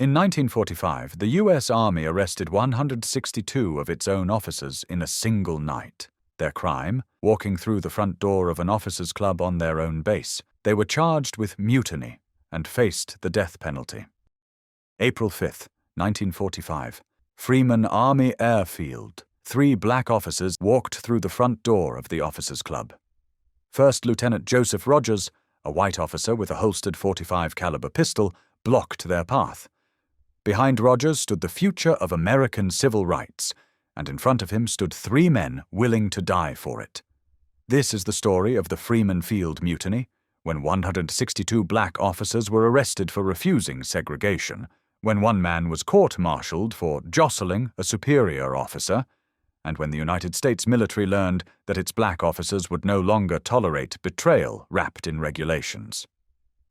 In 1945, the U.S. Army arrested 162 of its own officers in a single night. Their crime? Walking through the front door of an officers' club on their own base. They were charged with mutiny and faced the death penalty. April 5, 1945. Freeman Army Airfield. 3 black officers walked through the front door of the officers' club. First Lieutenant Joseph Rogers, a white officer with a holstered .45 caliber pistol, blocked their path. Behind Rogers stood the future of American civil rights, and in front of him stood 3 men willing to die for it. This is the story of the Freeman Field Mutiny, when 162 black officers were arrested for refusing segregation, when one man was court-martialed for jostling a superior officer, and when the United States military learned that its black officers would no longer tolerate betrayal wrapped in regulations.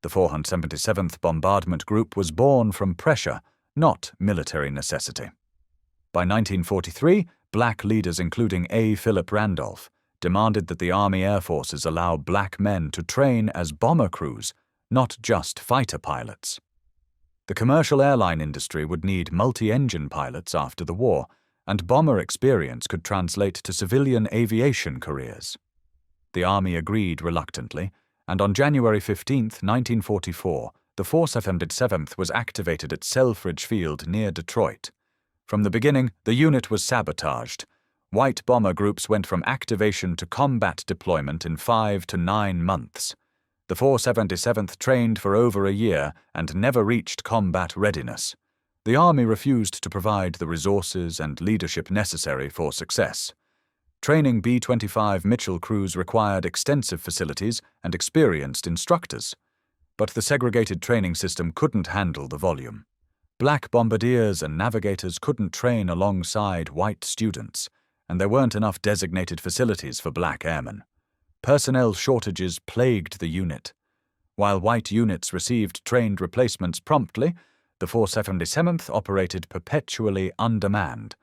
The 477th Bombardment Group was born from pressure, not military necessity. By 1943, black leaders including A. Philip Randolph demanded that the Army Air Forces allow black men to train as bomber crews, not just fighter pilots. The commercial airline industry would need multi-engine pilots after the war, and bomber experience could translate to civilian aviation careers. The Army agreed reluctantly, and on January 15, 1944, the 477th was activated at Selfridge Field near Detroit. From the beginning, the unit was sabotaged. White bomber groups went from activation to combat deployment in 5 to 9 months. The 477th trained for over a year and never reached combat readiness. The Army refused to provide the resources and leadership necessary for success. Training B-25 Mitchell crews required extensive facilities and experienced instructors. But the segregated training system couldn't handle the volume. Black bombardiers and navigators couldn't train alongside white students, and there weren't enough designated facilities for black airmen. Personnel shortages plagued the unit. While white units received trained replacements promptly, the 477th operated perpetually undermanned.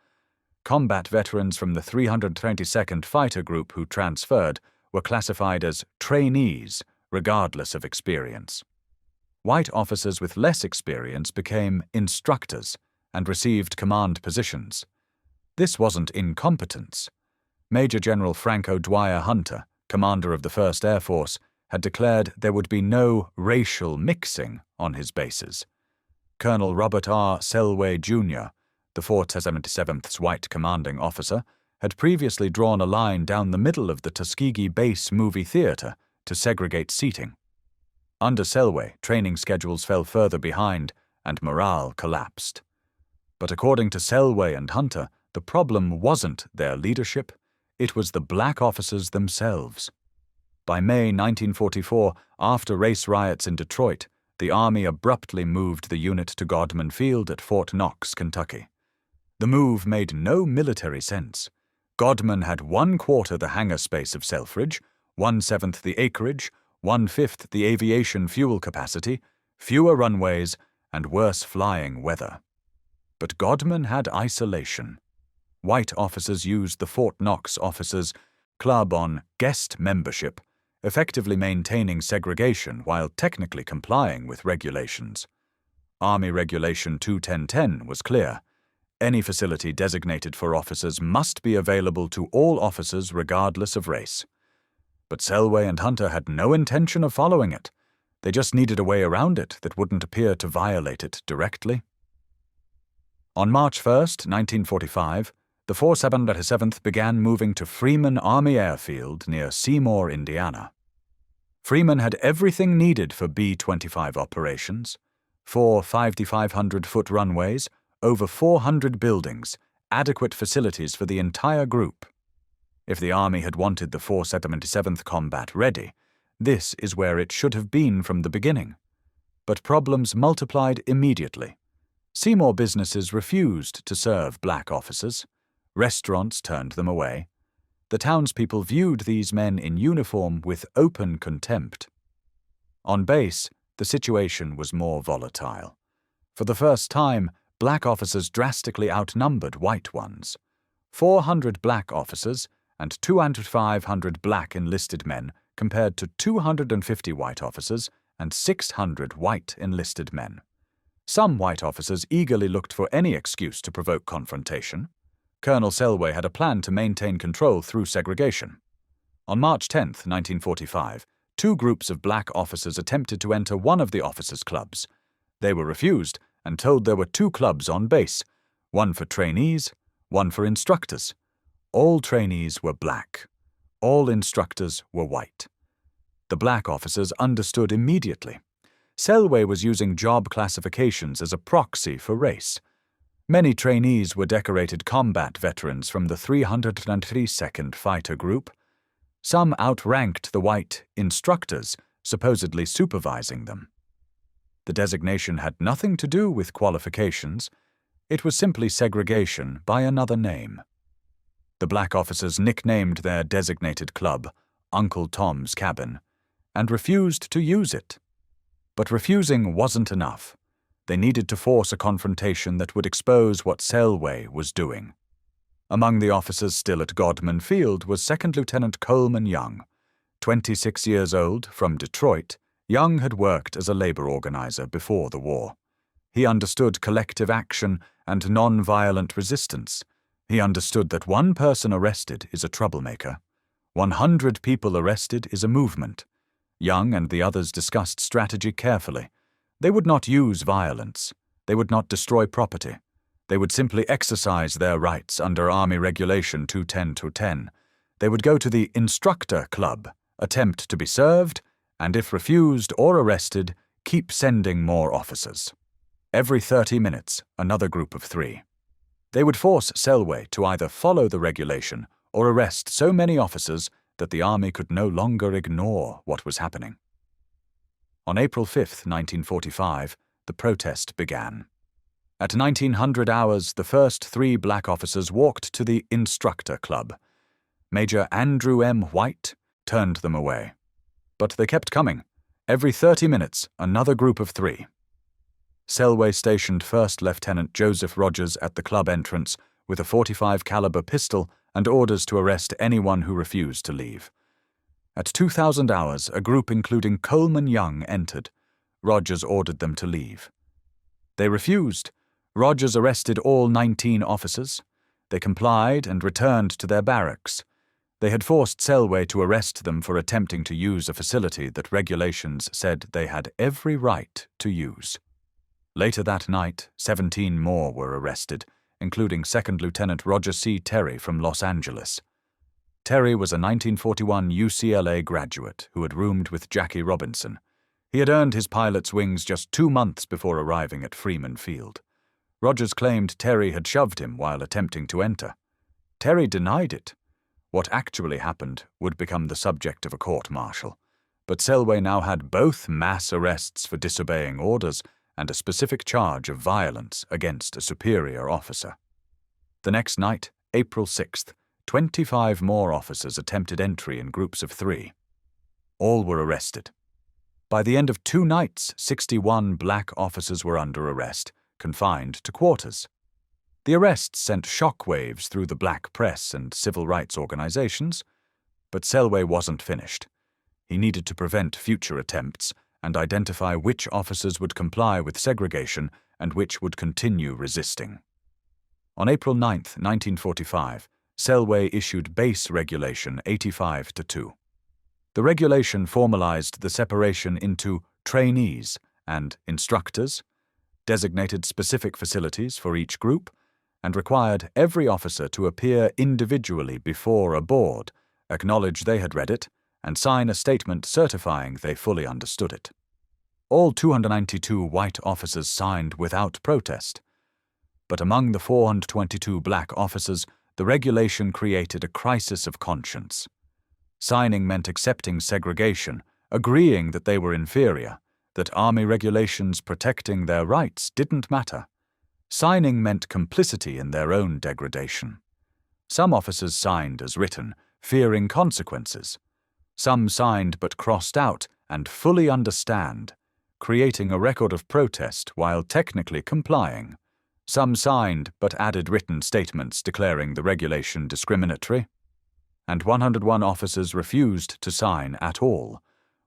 Combat veterans from the 322nd Fighter Group who transferred were classified as trainees, regardless of experience. White officers with less experience became instructors and received command positions. This wasn't incompetence. Major General Franco Dwyer Hunter, commander of the 1st Air Force, had declared there would be no racial mixing on his bases. Colonel Robert R. Selway, Jr., the 477th's white commanding officer, had previously drawn a line down the middle of the Tuskegee Base movie theater to segregate seating. Under Selway, training schedules fell further behind and morale collapsed. But according to Selway and Hunter, the problem wasn't their leadership, it was the black officers themselves. By May 1944, after race riots in Detroit, the Army abruptly moved the unit to Godman Field at Fort Knox, Kentucky. The move made no military sense. Godman had 1/4 the hangar space of Selfridge, 1/7 the acreage, 1/5 the aviation fuel capacity, fewer runways, and worse flying weather. But Godman had isolation. White officers used the Fort Knox Officers' Club on guest membership, effectively maintaining segregation while technically complying with regulations. Army Regulation 21010 was clear. Any facility designated for officers must be available to all officers regardless of race. But Selway and Hunter had no intention of following it. They just needed a way around it that wouldn't appear to violate it directly. On March 1, 1945, the 477th began moving to Freeman Army Airfield near Seymour, Indiana. Freeman had everything needed for B-25 operations: 4 5,500-foot runways, over 400 buildings, adequate facilities for the entire group. If the Army had wanted the 477th combat ready, this is where it should have been from the beginning. But problems multiplied immediately. Seymour businesses refused to serve black officers. Restaurants turned them away. The townspeople viewed these men in uniform with open contempt. On base, the situation was more volatile. For the first time, black officers drastically outnumbered white ones. 400 black officers and 2,500 black enlisted men compared to 250 white officers and 600 white enlisted men. Some white officers eagerly looked for any excuse to provoke confrontation. Colonel Selway had a plan to maintain control through segregation. On March 10, 1945, two groups of black officers attempted to enter one of the officers' clubs. They were refused and told there were two clubs on base, one for trainees, one for instructors. All trainees were black. All instructors were white. The black officers understood immediately. Selway was using job classifications as a proxy for race. Many trainees were decorated combat veterans from the 332nd Fighter Group. Some outranked the white instructors, supposedly supervising them. The designation had nothing to do with qualifications. It was simply segregation by another name. The black officers nicknamed their designated club Uncle Tom's Cabin and refused to use it. But refusing wasn't enough. They needed to force a confrontation that would expose what Selway was doing. Among the officers still at Godman Field was Second Lieutenant Coleman Young. 26 years old, from Detroit, Young had worked as a labor organizer before the war. He understood collective action and non-violent resistance. He understood that one person arrested is a troublemaker. 100 people arrested is a movement. Young and the others discussed strategy carefully. They would not use violence. They would not destroy property. They would simply exercise their rights under Army Regulation 210-10. They would go to the Instructor Club, attempt to be served, and if refused or arrested, keep sending more officers. Every 30 minutes, another group of 3. They would force Selway to either follow the regulation or arrest so many officers that the Army could no longer ignore what was happening. On April 5, 1945, the protest began. At 1900 hours, the first 3 black officers walked to the Instructor Club. Major Andrew M. White turned them away. But they kept coming. Every 30 minutes, another group of 3. Selway stationed First Lieutenant Joseph Rogers at the club entrance with a .45 caliber pistol and orders to arrest anyone who refused to leave. At 2000 hours, a group including Coleman Young entered. Rogers ordered them to leave. They refused. Rogers arrested all 19 officers. They complied and returned to their barracks. They had forced Selway to arrest them for attempting to use a facility that regulations said they had every right to use. Later that night, 17 more were arrested, including Second Lieutenant Roger C. Terry from Los Angeles. Terry was a 1941 UCLA graduate who had roomed with Jackie Robinson. He had earned his pilot's wings just 2 months before arriving at Freeman Field. Rogers claimed Terry had shoved him while attempting to enter. Terry denied it. What actually happened would become the subject of a court-martial, but Selway now had both mass arrests for disobeying orders and a specific charge of violence against a superior officer. The next night, April 6th, 25 more officers attempted entry in groups of 3. All were arrested. By the end of 2 nights, 61 black officers were under arrest, confined to quarters. The arrests sent shockwaves through the black press and civil rights organizations, but Selway wasn't finished. He needed to prevent future attempts and identify which officers would comply with segregation and which would continue resisting. On April 9, 1945, Selway issued Base Regulation 85-2. The regulation formalized the separation into trainees and instructors, designated specific facilities for each group, and required every officer to appear individually before a board, acknowledge they had read it, and sign a statement certifying they fully understood it. All 292 white officers signed without protest. But among the 422 black officers, the regulation created a crisis of conscience. Signing meant accepting segregation, agreeing that they were inferior, that Army regulations protecting their rights didn't matter. Signing meant complicity in their own degradation. Some officers signed as written, fearing consequences. Some signed but crossed out and fully understand, creating a record of protest while technically complying. Some signed but added written statements declaring the regulation discriminatory. And 101 officers refused to sign at all.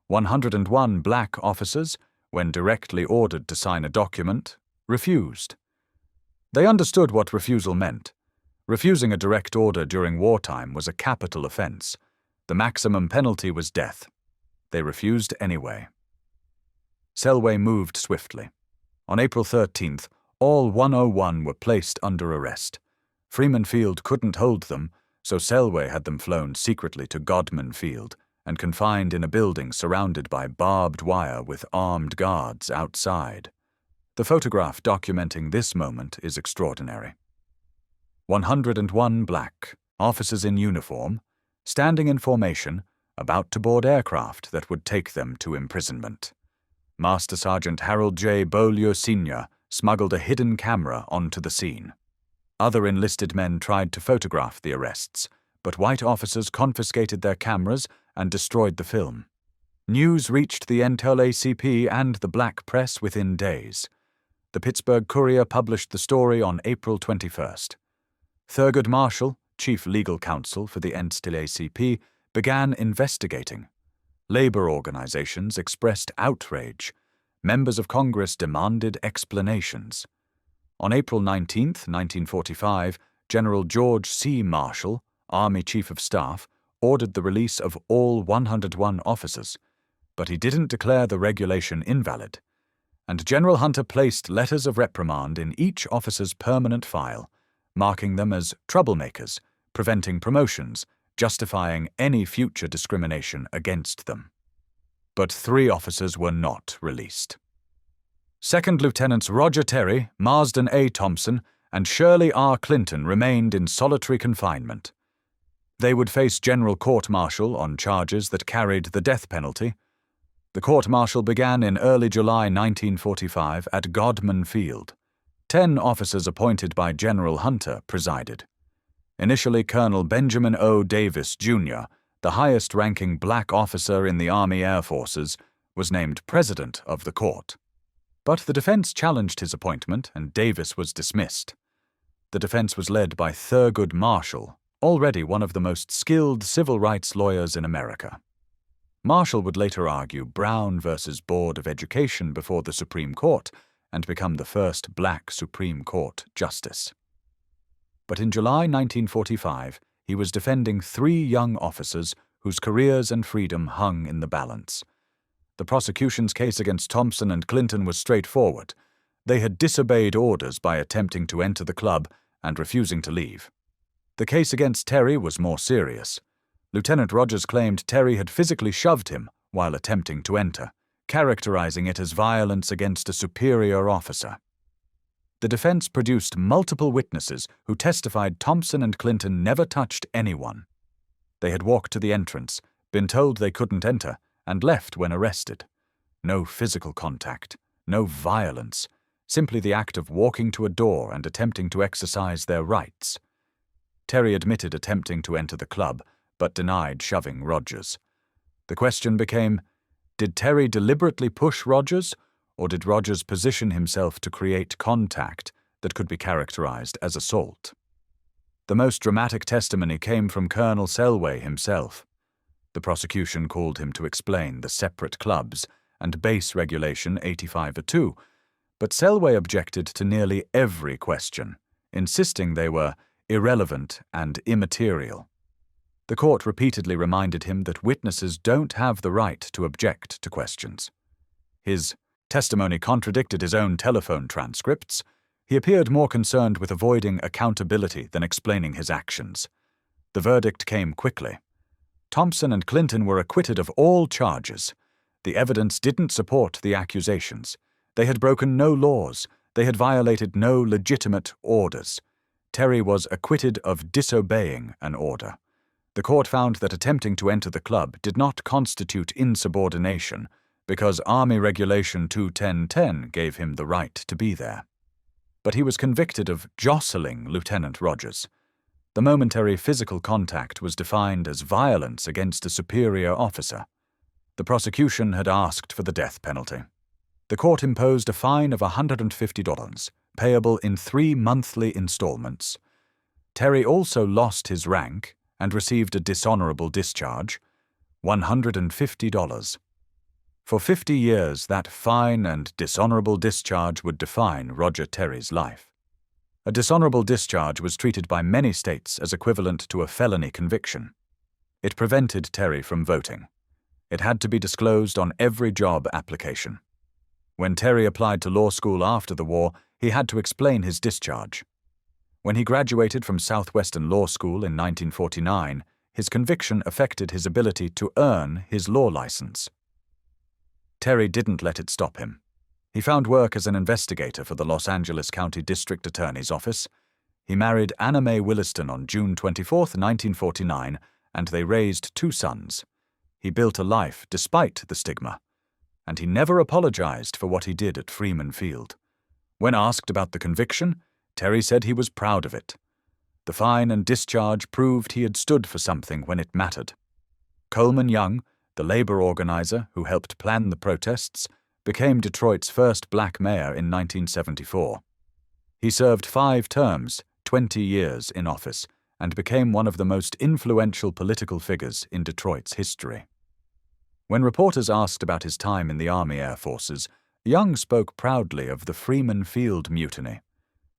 101 black officers, when directly ordered to sign a document, refused. They understood what refusal meant. Refusing a direct order during wartime was a capital offense. The maximum penalty was death. They refused anyway. Selway moved swiftly. On April 13th, all 101 were placed under arrest. Freeman Field couldn't hold them, so Selway had them flown secretly to Godman Field and confined in a building surrounded by barbed wire with armed guards outside. The photograph documenting this moment is extraordinary. 101 black, officers in uniform, standing in formation, about to board aircraft that would take them to imprisonment. Master Sergeant Harold J. Beaulieu Sr. smuggled a hidden camera onto the scene. Other enlisted men tried to photograph the arrests, but white officers confiscated their cameras and destroyed the film. News reached the NAACP and the black press within days. The Pittsburgh Courier published the story on April 21st. Thurgood Marshall, chief legal counsel for the NAACP, began investigating. Labor organizations expressed outrage. Members of Congress demanded explanations. On April 19, 1945, General George C. Marshall, Army Chief of Staff, ordered the release of all 101 officers, but he didn't declare the regulation invalid. And General Hunter placed letters of reprimand in each officer's permanent file, marking them as troublemakers, preventing promotions, justifying any future discrimination against them. But 3 officers were not released. Second Lieutenants Roger Terry, Marsden A. Thompson, and Shirley R. Clinton remained in solitary confinement. They would face general court-martial on charges that carried the death penalty. The court-martial began in early July 1945 at Godman Field. 10 officers appointed by General Hunter presided. Initially, Colonel Benjamin O. Davis, Jr., the highest-ranking black officer in the Army Air Forces, was named president of the court. But the defense challenged his appointment, and Davis was dismissed. The defense was led by Thurgood Marshall, already one of the most skilled civil rights lawyers in America. Marshall would later argue Brown versus Board of Education before the Supreme Court and become the first black Supreme Court justice. But in July 1945, he was defending 3 young officers whose careers and freedom hung in the balance. The prosecution's case against Thompson and Clinton was straightforward. They had disobeyed orders by attempting to enter the club and refusing to leave. The case against Terry was more serious. Lieutenant Rogers claimed Terry had physically shoved him while attempting to enter, characterizing it as violence against a superior officer. The defense produced multiple witnesses who testified Thompson and Clinton never touched anyone. They had walked to the entrance, been told they couldn't enter, and left when arrested. No physical contact, no violence, simply the act of walking to a door and attempting to exercise their rights. Terry admitted attempting to enter the club, but denied shoving Rogers. The question became, did Terry deliberately push Rogers, or did Rogers position himself to create contact that could be characterized as assault? The most dramatic testimony came from Colonel Selway himself. The prosecution called him to explain the separate clubs and base regulation 85-2, but Selway objected to nearly every question, insisting they were irrelevant and immaterial. The court repeatedly reminded him that witnesses don't have the right to object to questions. His testimony contradicted his own telephone transcripts. He appeared more concerned with avoiding accountability than explaining his actions. The verdict came quickly. Thompson and Clinton were acquitted of all charges. The evidence didn't support the accusations. They had broken no laws. They had violated no legitimate orders. Terry was acquitted of disobeying an order. The court found that attempting to enter the club did not constitute insubordination because Army Regulation 21010 gave him the right to be there. But he was convicted of jostling Lieutenant Rogers. The momentary physical contact was defined as violence against a superior officer. The prosecution had asked for the death penalty. The court imposed a fine of $150, payable in 3 monthly installments. Terry also lost his rank and received a dishonorable discharge, $150. For 50 years, that fine and dishonorable discharge would define Roger Terry's life. A dishonorable discharge was treated by many states as equivalent to a felony conviction. It prevented Terry from voting. It had to be disclosed on every job application. When Terry applied to law school after the war, he had to explain his discharge. When he graduated from Southwestern Law School in 1949, his conviction affected his ability to earn his law license. Terry didn't let it stop him. He found work as an investigator for the Los Angeles County District Attorney's Office. He married Anna Mae Williston on June 24, 1949, and they raised 2 sons. He built a life despite the stigma, and he never apologized for what he did at Freeman Field. When asked about the conviction, Terry said he was proud of it. The fine and discharge proved he had stood for something when it mattered. Coleman Young, the labor organizer who helped plan the protests, became Detroit's first black mayor in 1974. He served 5 terms, 20 years in office, and became one of the most influential political figures in Detroit's history. When reporters asked about his time in the Army Air Forces, Young spoke proudly of the Freeman Field Mutiny.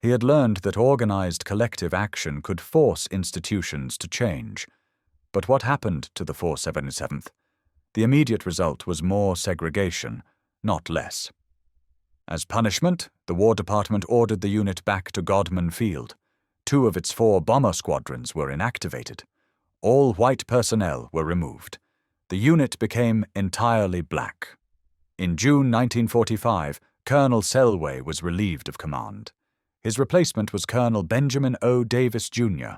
He had learned that organized collective action could force institutions to change. But what happened to the 477th? The immediate result was more segregation, not less. As punishment, the War Department ordered the unit back to Godman Field. 2 of its 4 bomber squadrons were inactivated. All white personnel were removed. The unit became entirely black. In June 1945, Colonel Selway was relieved of command. His replacement was Colonel Benjamin O. Davis, Jr.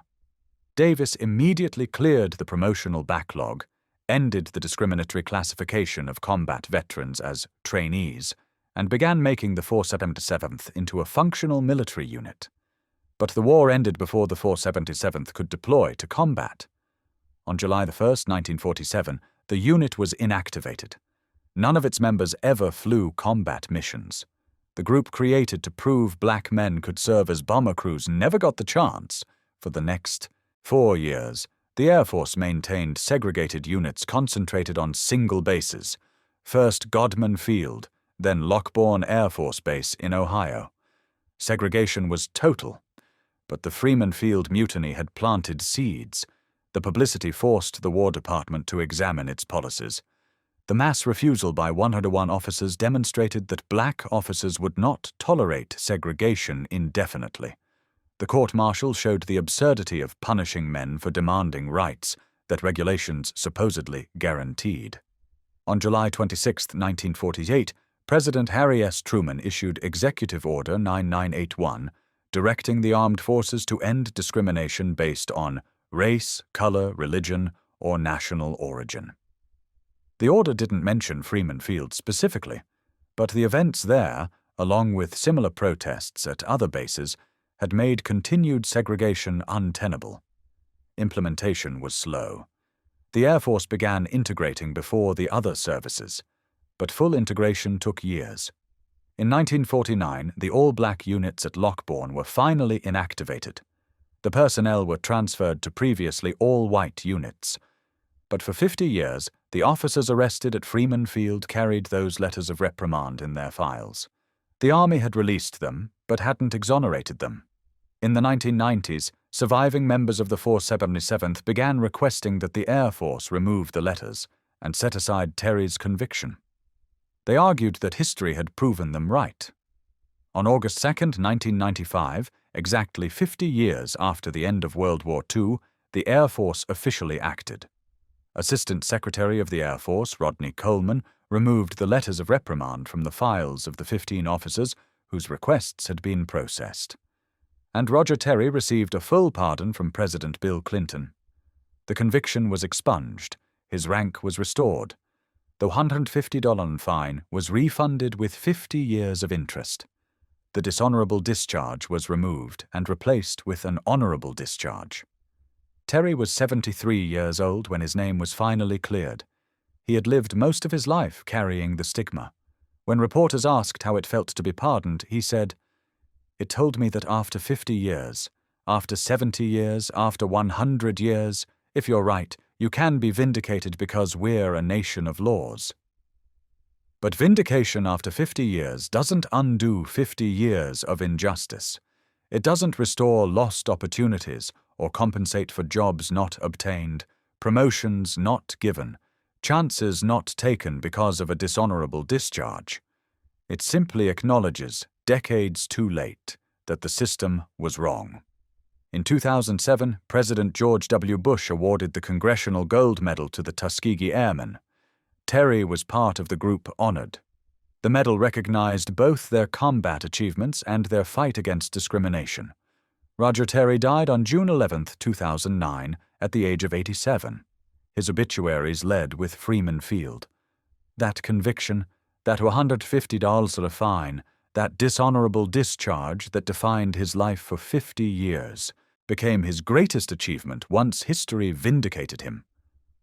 Davis immediately cleared the promotional backlog, ended the discriminatory classification of combat veterans as trainees, and began making the 477th into a functional military unit. But the war ended before the 477th could deploy to combat. On July 1, 1947, the unit was inactivated. None of its members ever flew combat missions. The group created to prove black men could serve as bomber crews never got the chance. For the next 4 years, the Air Force maintained segregated units concentrated on single bases, first Godman Field, then Lockbourne Air Force Base in Ohio. Segregation was total, but the Freeman Field Mutiny had planted seeds. The publicity forced the War Department to examine its policies. The mass refusal by 101 officers demonstrated that black officers would not tolerate segregation indefinitely. The court-martial showed the absurdity of punishing men for demanding rights that regulations supposedly guaranteed. On July 26, 1948, President Harry S. Truman issued Executive Order 9981, directing the armed forces to end discrimination based on race, color, religion, or national origin. The order didn't mention Freeman Field specifically, but the events there, along with similar protests at other bases, had made continued segregation untenable. Implementation was slow. The Air Force began integrating before the other services, but full integration took years. In 1949, the all-black units at Lockbourne were finally inactivated. The personnel were transferred to previously all-white units. But for 50 years, the officers arrested at Freeman Field carried those letters of reprimand in their files. The Army had released them, but hadn't exonerated them. In the 1990s, surviving members of the 477th began requesting that the Air Force remove the letters and set aside Terry's conviction. They argued that history had proven them right. On August 2, 1995, exactly 50 years after the end of World War II, the Air Force officially acted. Assistant Secretary of the Air Force, Rodney Coleman, removed the letters of reprimand from the files of the 15 officers whose requests had been processed. And Roger Terry received a full pardon from President Bill Clinton. The conviction was expunged. His rank was restored. The $150 fine was refunded with 50 years of interest. The dishonorable discharge was removed and replaced with an honorable discharge. Terry was 73 years old when his name was finally cleared. He had lived most of his life carrying the stigma. When reporters asked how it felt to be pardoned, he said, "It told me that after 50 years, after 70 years, after 100 years, if you're right, you can be vindicated because we're a nation of laws." But vindication after 50 years doesn't undo 50 years of injustice. It doesn't restore lost opportunities or compensate for jobs not obtained, promotions not given, chances not taken because of a dishonorable discharge. It simply acknowledges, decades too late, that the system was wrong. In 2007, President George W. Bush awarded the Congressional Gold Medal to the Tuskegee Airmen. Terry was part of the group honored. The medal recognized both their combat achievements and their fight against discrimination. Roger Terry died on June 11, 2009, at the age of 87. His obituaries led with Freeman Field. That conviction, that $150 fine, that dishonorable discharge that defined his life for 50 years, became his greatest achievement once history vindicated him.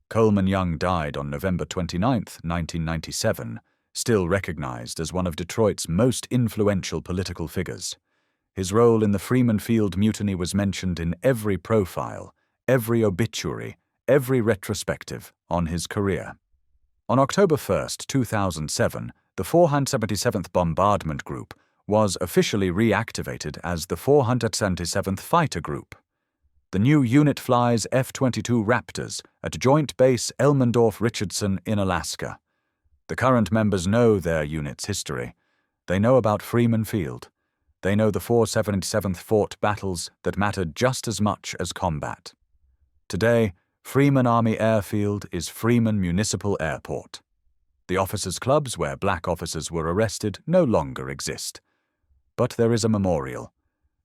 Coleman Young died on November 29, 1997, still recognized as one of Detroit's most influential political figures. His role in the Freeman Field Mutiny was mentioned in every profile, every obituary, every retrospective on his career. On October 1, 2007, the 477th Bombardment Group was officially reactivated as the 477th Fighter Group. The new unit flies F-22 Raptors at Joint Base Elmendorf-Richardson in Alaska. The current members know their unit's history. They know about Freeman Field. They know the 477th fought battles that mattered just as much as combat. Today, Freeman Army Airfield is Freeman Municipal Airport. The officers' clubs where black officers were arrested no longer exist. But there is a memorial.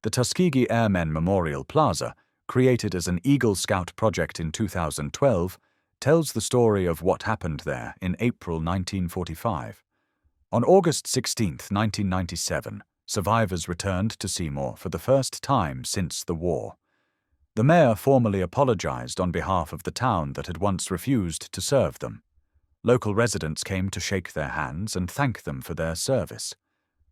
The Tuskegee Airmen Memorial Plaza, created as an Eagle Scout project in 2012, tells the story of what happened there in April 1945. On August 16, 1997, survivors returned to Seymour for the first time since the war. The mayor formally apologized on behalf of the town that had once refused to serve them. Local residents came to shake their hands and thank them for their service.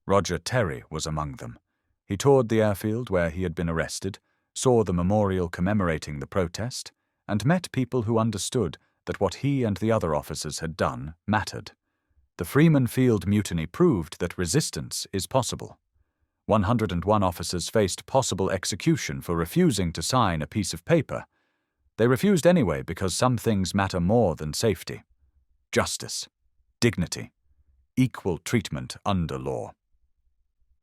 Roger Terry was among them. He toured the airfield where he had been arrested, saw the memorial commemorating the protest, and met people who understood that what he and the other officers had done mattered. The Freeman Field Mutiny proved that resistance is possible. 101 officers faced possible execution for refusing to sign a piece of paper. They refused anyway because some things matter more than safety. Justice, dignity, equal treatment under law.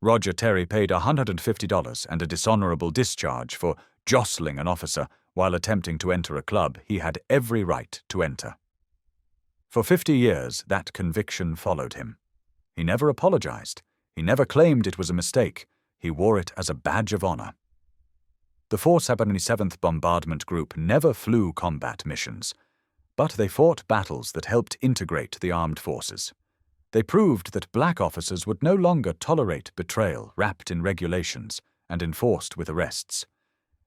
Roger Terry paid $150 and a dishonorable discharge for jostling an officer while attempting to enter a club he had every right to enter. For 50 years, that conviction followed him. He never apologized. He never claimed it was a mistake. He wore it as a badge of honor. The 477th Bombardment Group never flew combat missions, but they fought battles that helped integrate the armed forces. They proved that black officers would no longer tolerate betrayal wrapped in regulations and enforced with arrests.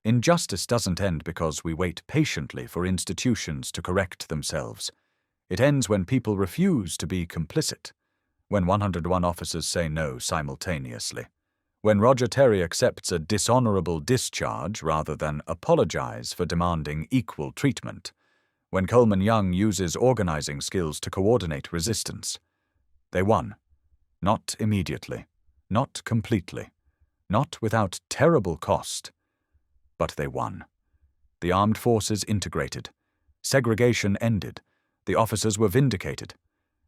Injustice doesn't end because we wait patiently for institutions to correct themselves. It ends when people refuse to be complicit, when 101 officers say no simultaneously, when Roger Terry accepts a dishonorable discharge rather than apologize for demanding equal treatment, when Coleman Young uses organizing skills to coordinate resistance. They won. Not immediately, not completely, not without terrible cost, but they won. The armed forces integrated. Segregation ended. The officers were vindicated.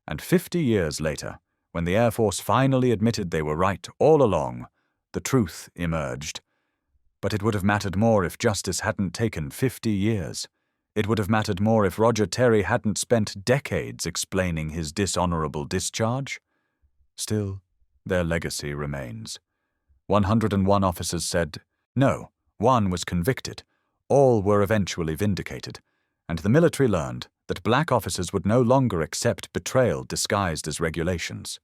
And 50 years later, when the Air Force finally admitted they were right all along, the truth emerged. But it would have mattered more if justice hadn't taken 50 years. It would have mattered more if Roger Terry hadn't spent decades explaining his dishonorable discharge. Still, their legacy remains. 101 officers said no, one was convicted, all were eventually vindicated, and the military learned that black officers would no longer accept betrayal disguised as regulations.